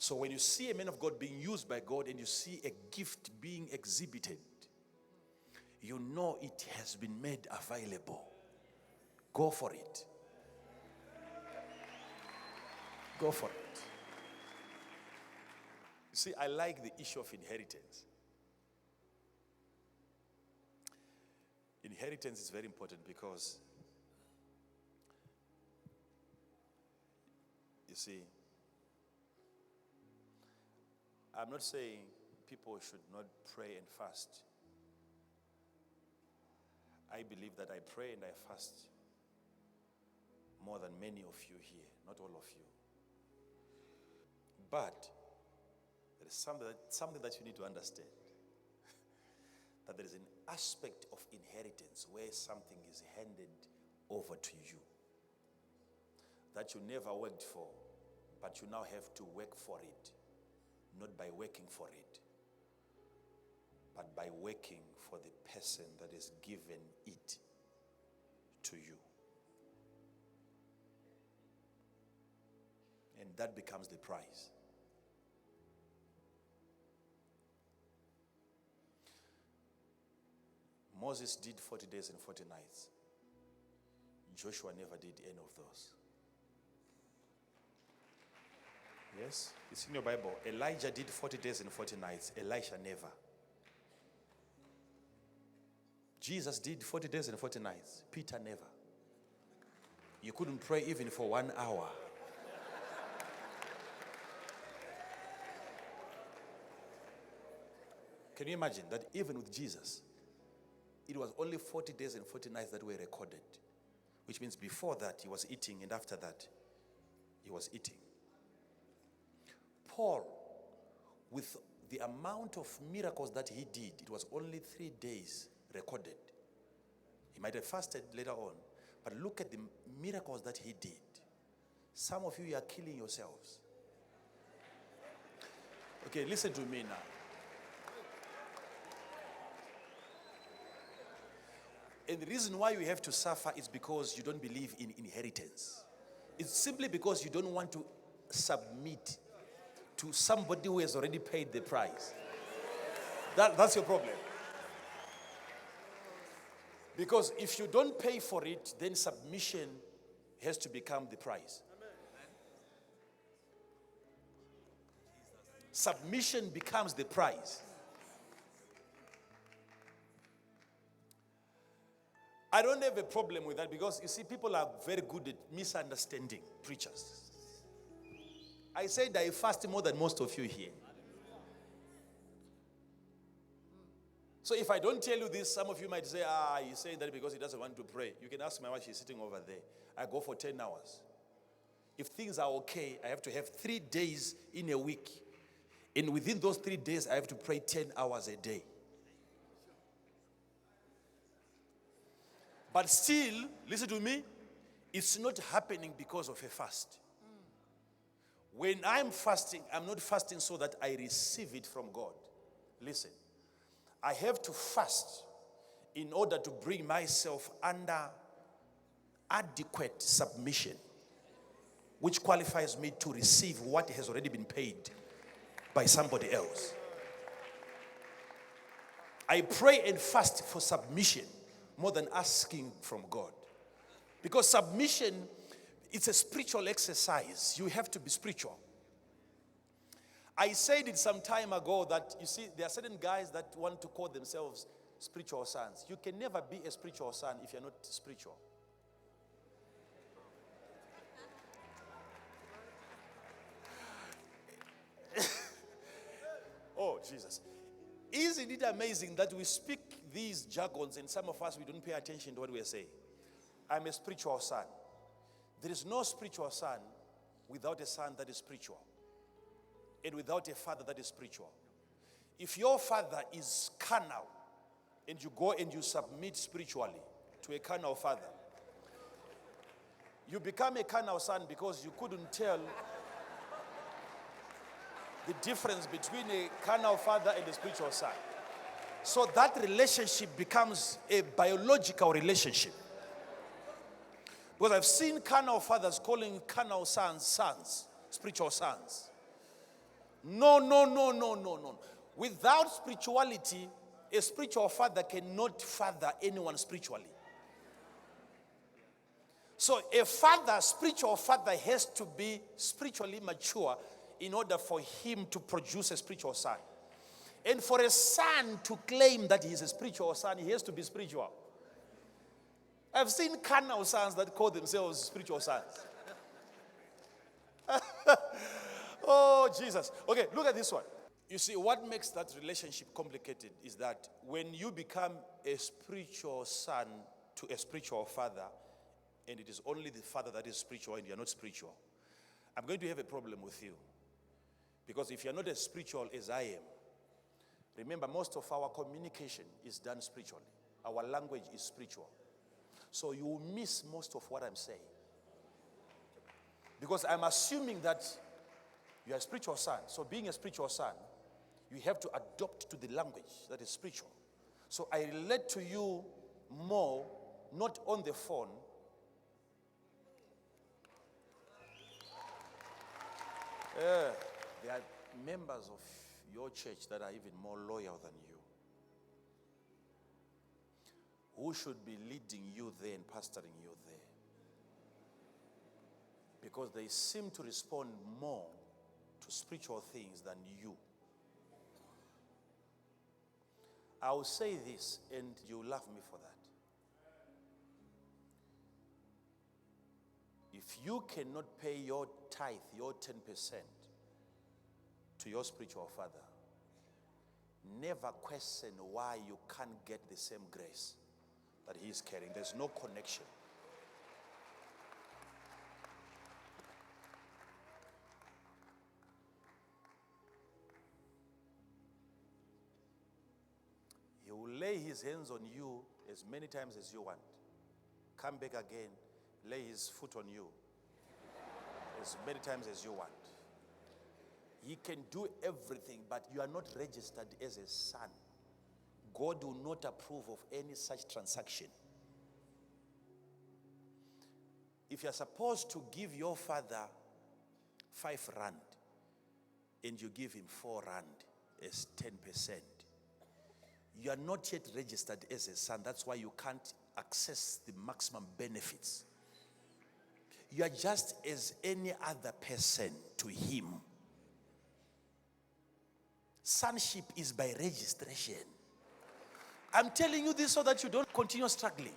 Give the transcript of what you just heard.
So when you see a man of God being used by God and you see a gift being exhibited, you know it has been made available. Go for it. Go for it. You see, I like the issue of inheritance. Inheritance is very important because, you see, I'm not saying people should not pray and fast. I believe that I pray and I fast more than many of you here, not all of you. But there is something that you need to understand. That there is an aspect of inheritance where something is handed over to you that you never worked for, but you now have to work for it. Not by working for it, but by working for the person that has given it to you. And that becomes the prize. Moses did 40 days and 40 nights. Joshua never did any of those. Yes, it's in your Bible. Elijah did 40 days and 40 nights. Elisha never. Jesus did 40 days and 40 nights. Peter never. You couldn't pray even for 1 hour. Can you imagine that even with Jesus, it was only 40 days and 40 nights that were recorded, which means before that he was eating and after that he was eating. Paul, with the amount of miracles that he did, it was only 3 days recorded. He might have fasted later on, but look at the miracles that he did. Some of you are killing yourselves. Okay, listen to me now. And the reason why you have to suffer is because you don't believe in inheritance. It's simply because you don't want to submit to somebody who has already paid the price. That's your problem. Because if you don't pay for it, then submission has to become the price. Submission becomes the price. I don't have a problem with that because, you see, people are very good at misunderstanding preachers. I said I fast more than most of you here. So if I don't tell you this, some of you might say, he's saying that because he doesn't want to pray. You can ask my wife, she's sitting over there. I go for 10 hours. If things are okay, I have to have 3 days in a week. And within those 3 days, I have to pray 10 hours a day. But still, listen to me, it's not happening because of a fast. When I'm fasting, I'm not fasting so that I receive it from God. Listen, I have to fast in order to bring myself under adequate submission, which qualifies me to receive what has already been paid by somebody else. I pray and fast for submission more than asking from God. Because submission, it's a spiritual exercise. You have to be spiritual. I said it some time ago that, you see, there are certain guys that want to call themselves spiritual sons. You can never be a spiritual son if you're not spiritual. Oh, Jesus. Isn't it amazing that we speak these jargons and some of us, we don't pay attention to what we are saying? I'm a spiritual son. There is no spiritual son without a son that is spiritual, and without a father that is spiritual. If your father is carnal and you go and you submit spiritually to a carnal father, you become a carnal son because you couldn't tell the difference between a carnal father and a spiritual son. So that relationship becomes a biological relationship. Because I've seen carnal fathers calling carnal sons, spiritual sons. No, no, no, no, no, no. Without spirituality, a spiritual father cannot father anyone spiritually. So a father, spiritual father, has to be spiritually mature in order for him to produce a spiritual son. And for a son to claim that he is a spiritual son, he has to be spiritual. I've seen carnal sons that call themselves spiritual sons. Oh, Jesus. Okay, look at this one. You see, what makes that relationship complicated is that when you become a spiritual son to a spiritual father, and it is only the father that is spiritual and you are not spiritual, I'm going to have a problem with you. Because if you're not as spiritual as I am, remember, most of our communication is done spiritually. Our language is spiritual. So you will miss most of what I'm saying. Because I'm assuming that you are a spiritual son. So being a spiritual son, you have to adopt to the language that is spiritual. So I relate to you more, not on the phone. There are members of your church that are even more loyal than you, who should be leading you there and pastoring you there, because they seem to respond more to spiritual things than you. I will say this, and you love me for that. If you cannot pay your tithe, your 10% to your spiritual father, never question why you can't get the same grace that he is carrying. There's no connection. He will lay his hands on you as many times as you want. Come back again, lay his foot on you as many times as you want. He can do everything, but you are not registered as a son. God will not approve of any such transaction. If you are supposed to give your father 5 rand and you give him 4 rand as 10%, you are not yet registered as a son. That's why you can't access the maximum benefits. You are just as any other person to him. Sonship is by registration. I'm telling you this so that you don't continue struggling.